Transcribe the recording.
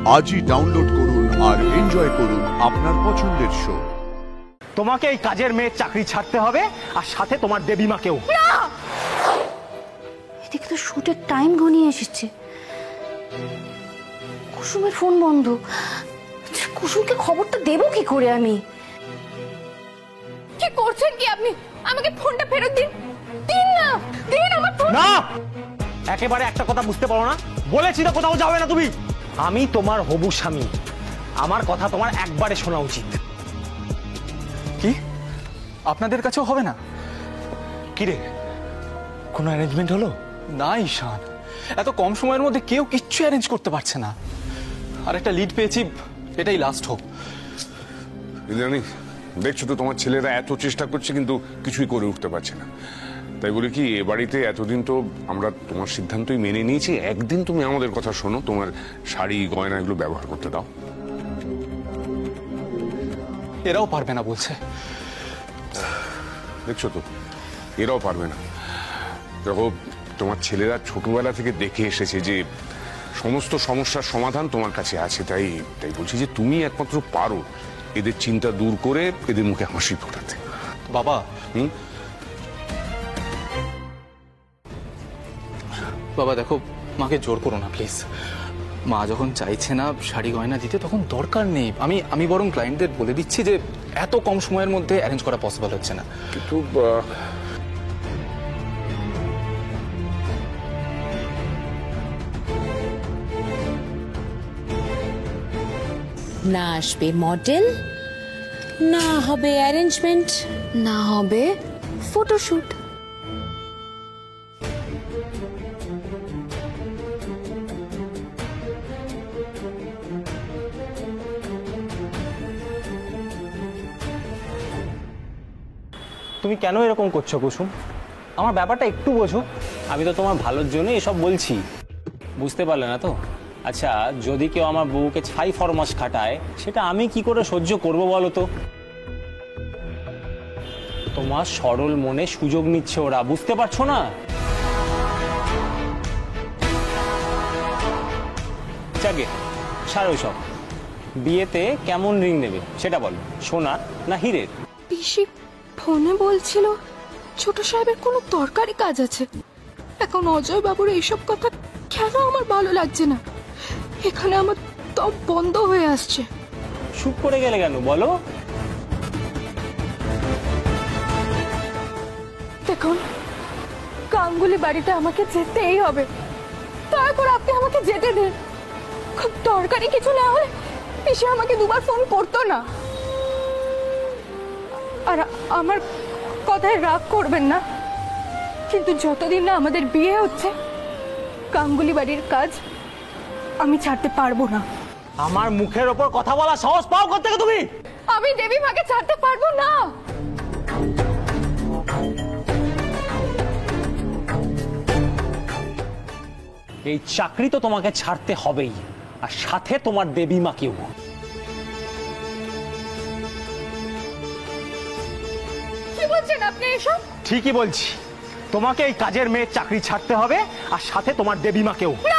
আজই ডাউনলোড করুন আর এনজয় করুন আপনার পছন্দের শো। তোমাকে এই কাজের মেয়ের চাকরি ছাড়তে হবে, আর সাথে তোমার দেবী মাকেও। এদিকে তো শুটের টাইম ঘনিয়ে এসেছে। কুসুমের ফোন বন্ধ। কুসুমকে খবরটা দেবো কি করে আমি? কি করছেন কি আপনি? আমাকে ফোনটা ফেরত দিন। দিন না, দিন আমার ফোন। না, একেবারে একটা কথা বুঝতে পারো না? বলেছি তো কোথাও যাবে না তুমি। আমি তোমার হবু স্বামী, আমার কথা তোমার একবারে শোনা উচিত। কি আপনাদের কাছেও হবে না? কি রে, কোনো অ্যারেঞ্জমেন্ট হলো? না ঈশান, এত কম সময়ের মধ্যে কেউ কিচ্ছু অ্যারেঞ্জ করতে পারছে না। আর একটা লিড পেয়েছি, এটাই লাস্ট হোপ। জানি, দেখছো তো তোমার ছেলেরা এত চেষ্টা করছে কিন্তু কিছুই করে উঠতে পারছে না। তাই বলি কি, এ বাড়িতে এতদিন তো আমরা তোমার সিদ্ধান্তই মেনে নিয়েছি, একদিন তুমি আমাদের কথা শোনো, তোমার শাড়ি গয়না এগুলো ব্যবহার করতে দাও। এরাও পারবে না বলছে। দেখছো তো, এরাও পারবে না। দেখো, তোমার ছেলেরা ছোটবেলা থেকে দেখে এসেছে যে সমস্ত সমস্যার সমাধান তোমার কাছে আছে। তাই বলছি যে তুমি একমাত্র পারো এদের চিন্তা দূর করে এদের মুখে হাসি ফোটাতে। বাবা, বাবা দেখো, মাকে জোর করো না প্লিজ। মা যখন চাইছে না শাড়ি গয়না দিতে, তখন দরকার নেই। আমি বরং ক্লায়েন্টদের বলে দিচ্ছি যে এত কম সময়ের মধ্যে অ্যারেঞ্জ করা পসিবল হচ্ছে না। কিন্তু না আসবে মডেল, না হবে অ্যারেঞ্জমেন্ট, না হবে ফটোশুট। তুমি কেন এরকম করছো কুসুম? আমার ব্যাপারটা একটু বোঝো। আমি তো তোমার ভালোর জন্য এসব বলছি, বুঝতে পারলে না তো? আচ্ছা, যদি কেউ আমার বউকে ছাই ফরমাস খাটায়, সেটা আমি কি করে সহ্য করব বলো তো? তোমার সরল মনে সুযোগ নিচ্ছে ওরা, বুঝতে পারছো না? যাকে ছাড়ো সব। বিয়েতে কেমন রিং নেবে সেটা বলো, সোনা না হিরের? পিসি ফোনে বলছিল ছোট সাহেবের কোনো দরকারি কাজ আছে। এখন অজয় বাবুর এইসব কথা কেন আমার ভালো লাগছে না। এখানে আমার দম বন্ধ হয়ে আসছে। চুপ করে গেলে কেন বলো? দেখুন, গাঙ্গুলি বাড়িতে আমাকে যেতেই হবে। দয়া করে আপনি আমাকে যেতে দিন। খুব দরকারি কিছু না হলে পিসি আমাকে দুবার ফোন করতো না। আর আমার কথায় রাগ করবেন না, কিন্তু যতদিন না আমাদের বিয়ে হচ্ছে, গাঙ্গুলি বাড়ির কাজ আমি ছাড়তে পারবো না। আমার মুখের ওপর কথা বলা সাহস পাও কোথা থেকে তুমি? আমি দেবী মাকে ছাড়তে পারবো না। এই চাকরি তো তোমাকে ছাড়তে হবেই, আর সাথে তোমার দেবী মাকেও। কি বলছেন আপনি এসব? ঠিকই বলছি, তোমাকে এই কাজের মেয়ের চাকরি ছাড়তে হবে, আর সাথে তোমার দেবী মাকেও। না,